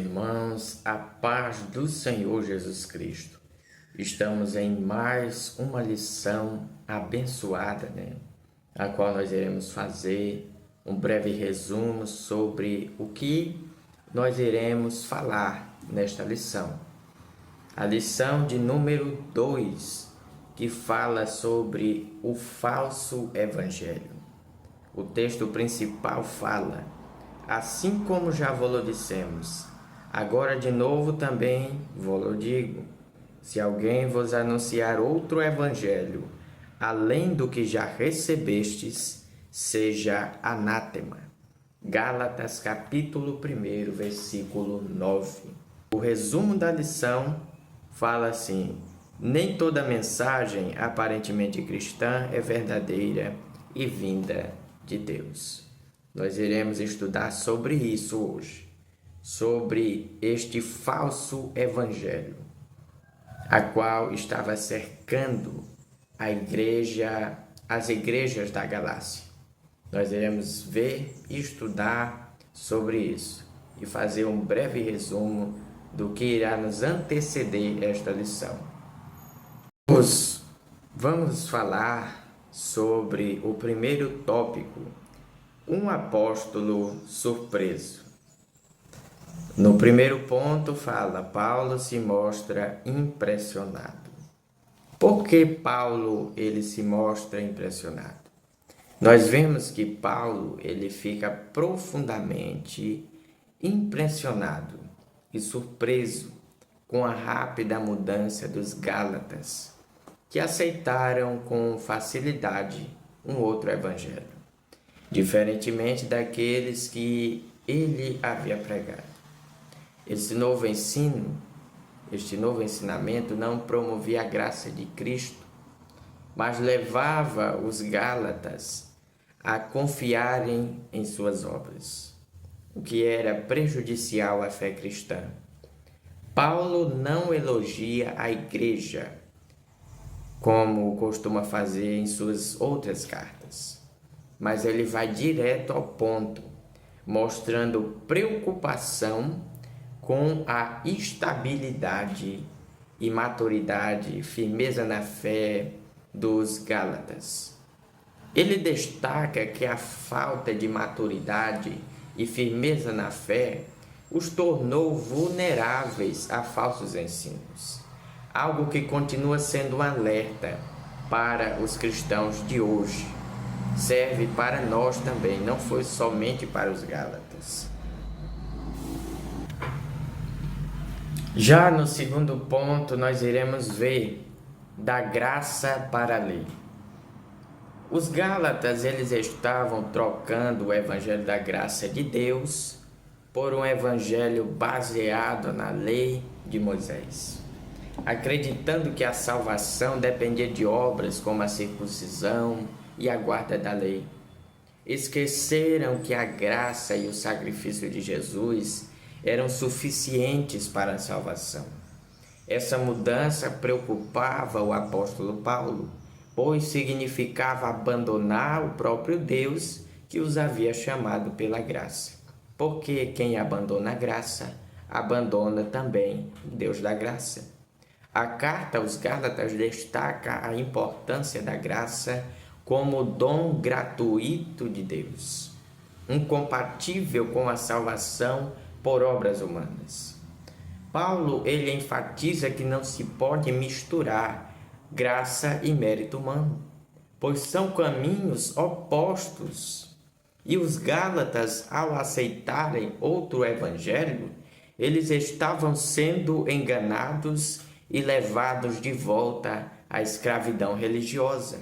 irmãos, a paz do Senhor Jesus Cristo. Estamos em mais uma lição abençoada, a qual nós iremos fazer um breve resumo sobre o que nós iremos falar nesta lição. A lição de número 2, que fala sobre o falso evangelho. O texto principal fala: assim como já vos dissemos, agora de novo também vos digo, se alguém vos anunciar outro evangelho, além do que já recebestes, seja anátema. Gálatas capítulo 1, versículo 9. O resumo da lição fala assim: nem toda mensagem aparentemente cristã é verdadeira e vinda de Deus. Nós iremos estudar sobre isso hoje, sobre este falso evangelho, a qual estava cercando as igrejas da Galácia. Nós iremos ver e estudar sobre isso e fazer um breve resumo do que irá nos anteceder esta lição. Vamos falar sobre o primeiro tópico: um apóstolo surpreso. No primeiro ponto fala: Paulo se mostra impressionado. Por que Paulo ele se mostra impressionado? Nós vemos que Paulo ele fica profundamente impressionado e surpreso com a rápida mudança dos Gálatas, que aceitaram com facilidade um outro evangelho, diferentemente daqueles que ele havia pregado. Este novo ensinamento não promovia a graça de Cristo, mas levava os Gálatas a confiarem em suas obras, o que era prejudicial à fé cristã. Paulo não elogia a igreja, como costuma fazer em suas outras cartas, mas ele vai direto ao ponto, mostrando preocupação com a estabilidade e maturidade, firmeza na fé dos Gálatas. Ele destaca que a falta de maturidade e firmeza na fé os tornou vulneráveis a falsos ensinos, algo que continua sendo um alerta para os cristãos de hoje. Serve para nós também, não foi somente para os Gálatas. Já no segundo ponto, nós iremos ver da graça para a lei. Os Gálatas, eles estavam trocando o evangelho da graça de Deus por um evangelho baseado na lei de Moisés, acreditando que a salvação dependia de obras como a circuncisão e a guarda da lei. Esqueceram que a graça e o sacrifício de Jesus eram suficientes para a salvação. Essa mudança preocupava o apóstolo Paulo, pois significava abandonar o próprio Deus que os havia chamado pela graça. Porque quem abandona a graça, abandona também o Deus da graça. A carta aos Gálatas destaca a importância da graça como dom gratuito de Deus, incompatível com a salvação por obras humanas. Paulo ele enfatiza que não se pode misturar graça e mérito humano, pois são caminhos opostos. E os Gálatas, ao aceitarem outro evangelho, eles estavam sendo enganados e levados de volta à escravidão religiosa,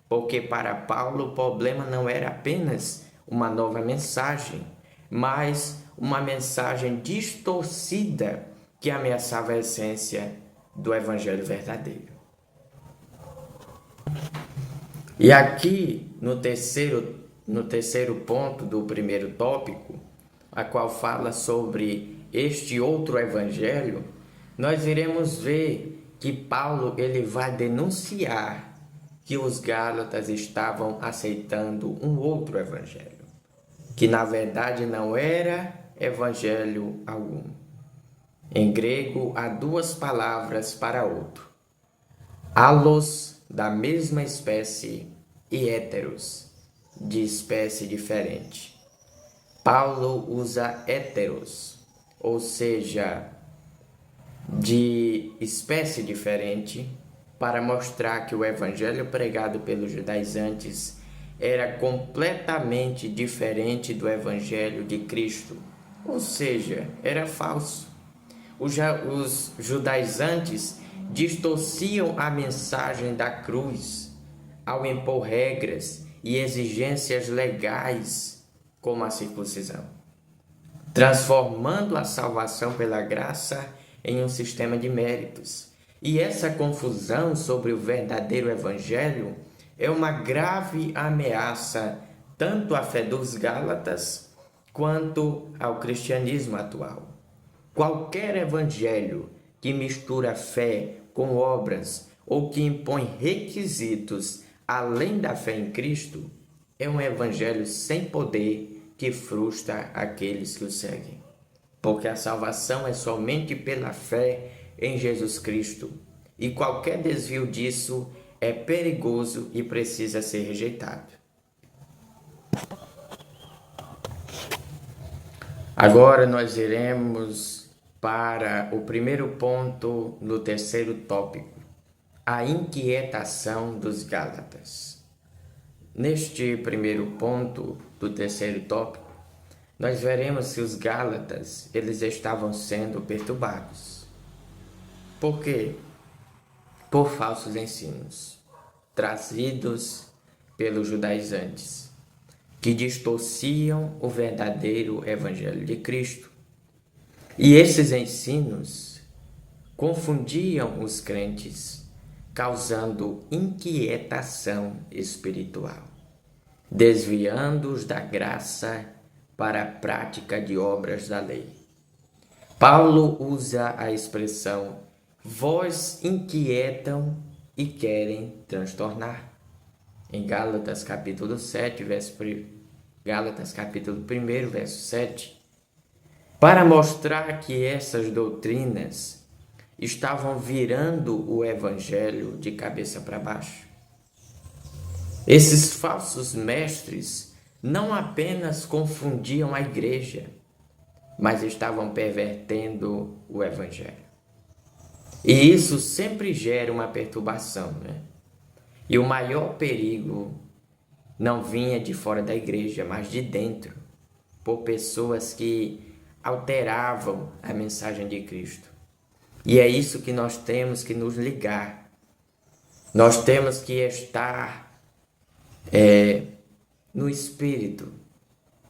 porque para Paulo o problema não era apenas uma nova mensagem, mas uma mensagem distorcida que ameaçava a essência do evangelho verdadeiro. E aqui, no terceiro ponto do primeiro tópico, a qual fala sobre este outro evangelho, nós iremos ver que Paulo ele vai denunciar que os Gálatas estavam aceitando um outro evangelho, que na verdade não era evangelho algum. Em grego, há duas palavras para outro: allos, da mesma espécie, e héteros, de espécie diferente. Paulo usa héteros, ou seja, de espécie diferente, para mostrar que o evangelho pregado pelos judaizantes era completamente diferente do evangelho de Cristo, ou seja, era falso. Os judaizantes distorciam a mensagem da cruz ao impor regras e exigências legais, como a circuncisão, transformando a salvação pela graça em um sistema de méritos. E essa confusão sobre o verdadeiro evangelho é uma grave ameaça tanto à fé dos Gálatas quanto ao cristianismo atual. Qualquer evangelho que mistura fé com obras ou que impõe requisitos além da fé em Cristo é um evangelho sem poder que frustra aqueles que o seguem. Porque a salvação é somente pela fé em Jesus Cristo, e qualquer desvio disso é perigoso e precisa ser rejeitado. Agora nós iremos para o primeiro ponto no terceiro tópico, a inquietação dos Gálatas. Neste primeiro ponto do terceiro tópico, nós veremos que os Gálatas eles estavam sendo perturbados. Por quê? Por falsos ensinos trazidos pelos judaizantes, que distorciam o verdadeiro evangelho de Cristo. E esses ensinos confundiam os crentes, causando inquietação espiritual, desviando-os da graça para a prática de obras da lei. Paulo usa a expressão vós inquietam e querem transtornar. Em Gálatas capítulo 7, Gálatas capítulo 1, verso 7, para mostrar que essas doutrinas estavam virando o evangelho de cabeça para baixo. Esses falsos mestres não apenas confundiam a igreja, mas estavam pervertendo o evangelho. E isso sempre gera uma perturbação, né? E o maior perigo não vinha de fora da igreja, mas de dentro, por pessoas que alteravam a mensagem de Cristo. E é isso que nós temos que nos ligar. Nós temos que estar no Espírito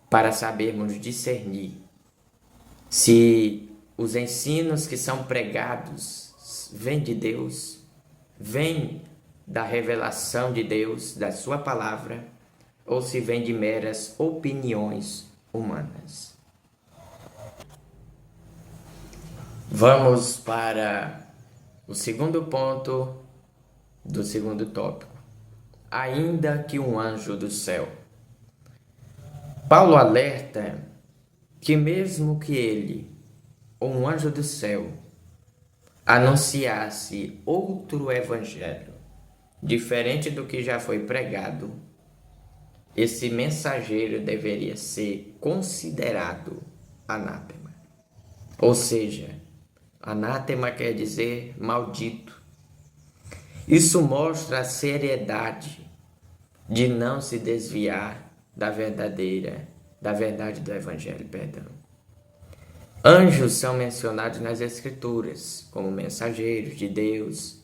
para sabermos discernir se os ensinos que são pregados vêm de Deus, vêm da revelação de Deus, da sua palavra, ou se vêm de meras opiniões humanas. Vamos para o segundo ponto do segundo tópico. Ainda que um anjo do céu. Paulo alerta que mesmo que ele, ou um anjo do céu, anunciasse outro evangelho, diferente do que já foi pregado, esse mensageiro deveria ser considerado anátema. Ou seja, anátema quer dizer maldito. Isso mostra a seriedade de não se desviar da verdade do evangelho, perdão. Anjos são mencionados nas Escrituras como mensageiros de Deus,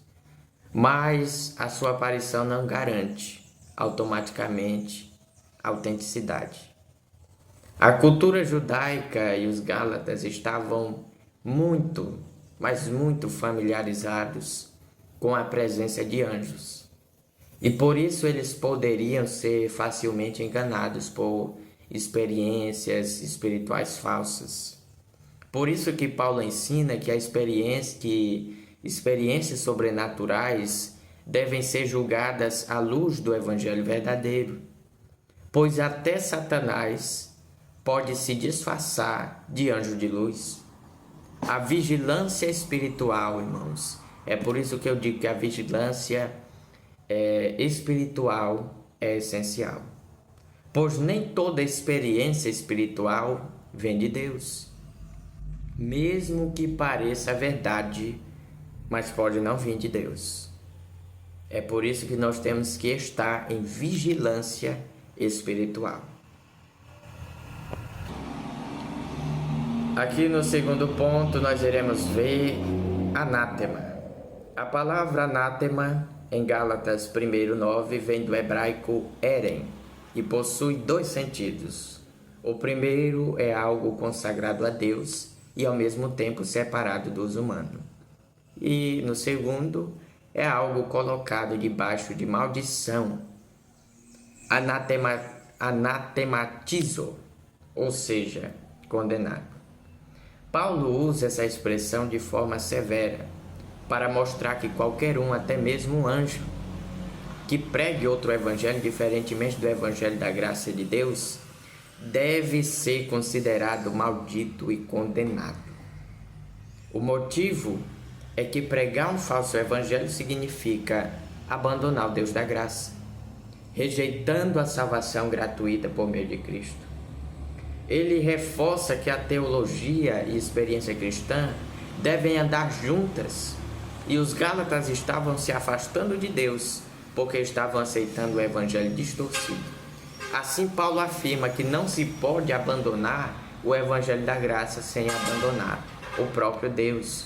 mas a sua aparição não garante automaticamente autenticidade. A cultura judaica e os gálatas estavam muito, mas muito familiarizados com a presença de anjos. E por isso eles poderiam ser facilmente enganados por experiências espirituais falsas. Por isso que Paulo ensina que experiências sobrenaturais devem ser julgadas à luz do evangelho verdadeiro, pois até Satanás pode se disfarçar de anjo de luz. A vigilância espiritual, irmãos. É por isso que eu digo que a vigilância espiritual é essencial. Pois nem toda experiência espiritual vem de Deus. Mesmo que pareça verdade, mas pode não vir de Deus. É por isso que nós temos que estar em vigilância espiritual. Aqui no segundo ponto nós iremos ver anátema. A palavra anátema em Gálatas 1:9 vem do hebraico eren e possui dois sentidos. O primeiro é algo consagrado a Deus e ao mesmo tempo separado do uso humano. E no segundo é algo colocado debaixo de maldição. Anatematizo, ou seja, condenado. Paulo usa essa expressão de forma severa para mostrar que qualquer um, até mesmo um anjo, que pregue outro evangelho diferentemente do evangelho da graça de Deus, deve ser considerado maldito e condenado. O motivo é que pregar um falso evangelho significa abandonar o Deus da graça, rejeitando a salvação gratuita por meio de Cristo. Ele reforça que a teologia e experiência cristã devem andar juntas, e os Gálatas estavam se afastando de Deus porque estavam aceitando o evangelho distorcido. Assim, Paulo afirma que não se pode abandonar o evangelho da graça sem abandonar o próprio Deus.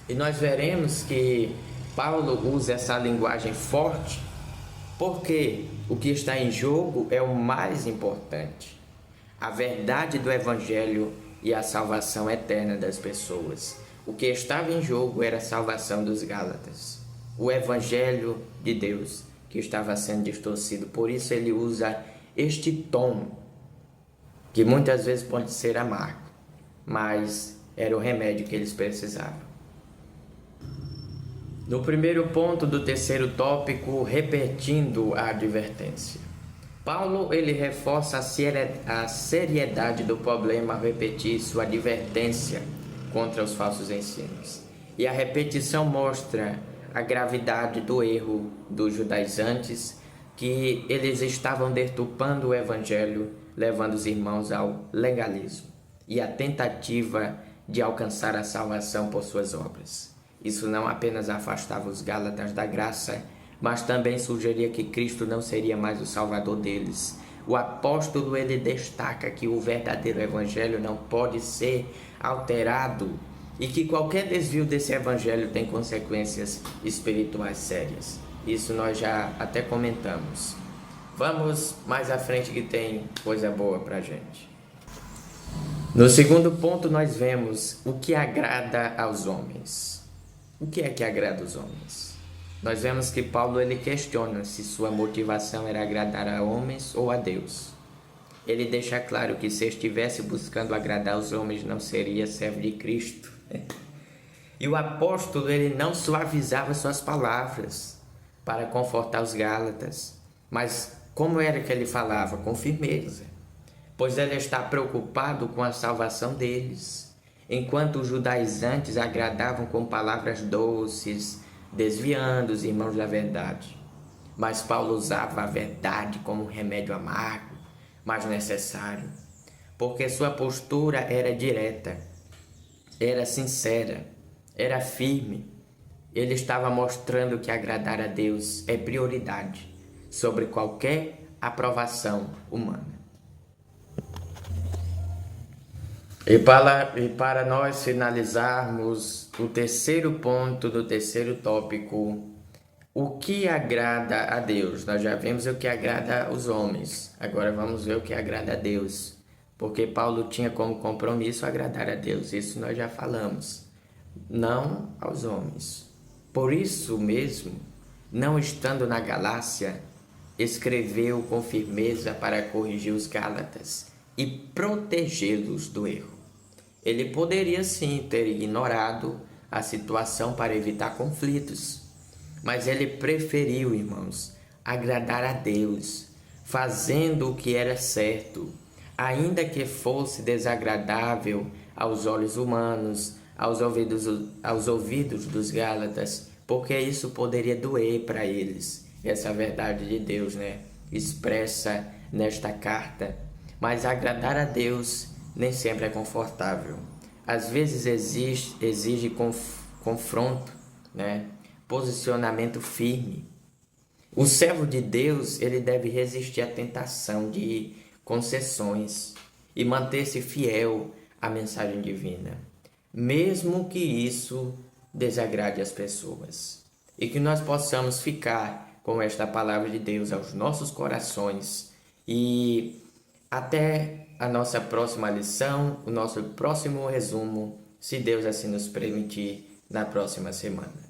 E nós veremos que Paulo usa essa linguagem forte porque o que está em jogo é o mais importante: a verdade do evangelho e a salvação eterna das pessoas. O que estava em jogo era a salvação dos Gálatas, o evangelho de Deus que estava sendo distorcido. Por isso ele usa este tom, que muitas vezes pode ser amargo, mas era o remédio que eles precisavam. No primeiro ponto do terceiro tópico, repetindo a advertência. Paulo ele reforça a seriedade do problema ao repetir sua advertência contra os falsos ensinos. E a repetição mostra a gravidade do erro dos judaizantes, que eles estavam deturpando o evangelho, levando os irmãos ao legalismo e a tentativa de alcançar a salvação por suas obras. Isso não apenas afastava os Gálatas da graça, mas também sugeria que Cristo não seria mais o Salvador deles. O apóstolo ele destaca que o verdadeiro evangelho não pode ser alterado e que qualquer desvio desse evangelho tem consequências espirituais sérias. Isso nós já até comentamos. Vamos mais à frente que tem coisa boa pra gente. No segundo ponto nós vemos o que agrada aos homens. O que é que agrada aos homens? Nós vemos que Paulo ele questiona se sua motivação era agradar a homens ou a Deus. Ele deixa claro que se estivesse buscando agradar os homens não seria servo de Cristo. E o apóstolo ele não suavizava suas palavras para confortar os Gálatas, mas como era que ele falava? Com firmeza, pois ele está preocupado com a salvação deles, enquanto os judaizantes agradavam com palavras doces, desviando os irmãos da verdade. Mas Paulo usava a verdade como um remédio amargo, mas necessário, porque sua postura era direta, era sincera, era firme. Ele estava mostrando que agradar a Deus é prioridade sobre qualquer aprovação humana. E para nós finalizarmos o terceiro ponto do terceiro tópico, o que agrada a Deus? Nós já vimos o que agrada aos homens, agora vamos ver o que agrada a Deus, porque Paulo tinha como compromisso agradar a Deus, isso nós já falamos, não aos homens. Por isso mesmo, não estando na Galácia, escreveu com firmeza para corrigir os Gálatas e protegê-los do erro. Ele poderia sim ter ignorado a situação para evitar conflitos, mas ele preferiu, irmãos, agradar a Deus, fazendo o que era certo, ainda que fosse desagradável aos olhos humanos, aos ouvidos dos Gálatas, porque isso poderia doer para eles, essa verdade de Deus, né? Expressa nesta carta. Mas agradar a Deus nem sempre é confortável. Às vezes exige confronto, né? Posicionamento firme. O servo de Deus, ele deve resistir à tentação de concessões e manter-se fiel à mensagem divina, mesmo que isso desagrade as pessoas. E que nós possamos ficar com esta palavra de Deus aos nossos corações e até a nossa próxima lição, o nosso próximo resumo, se Deus assim nos permitir, na próxima semana.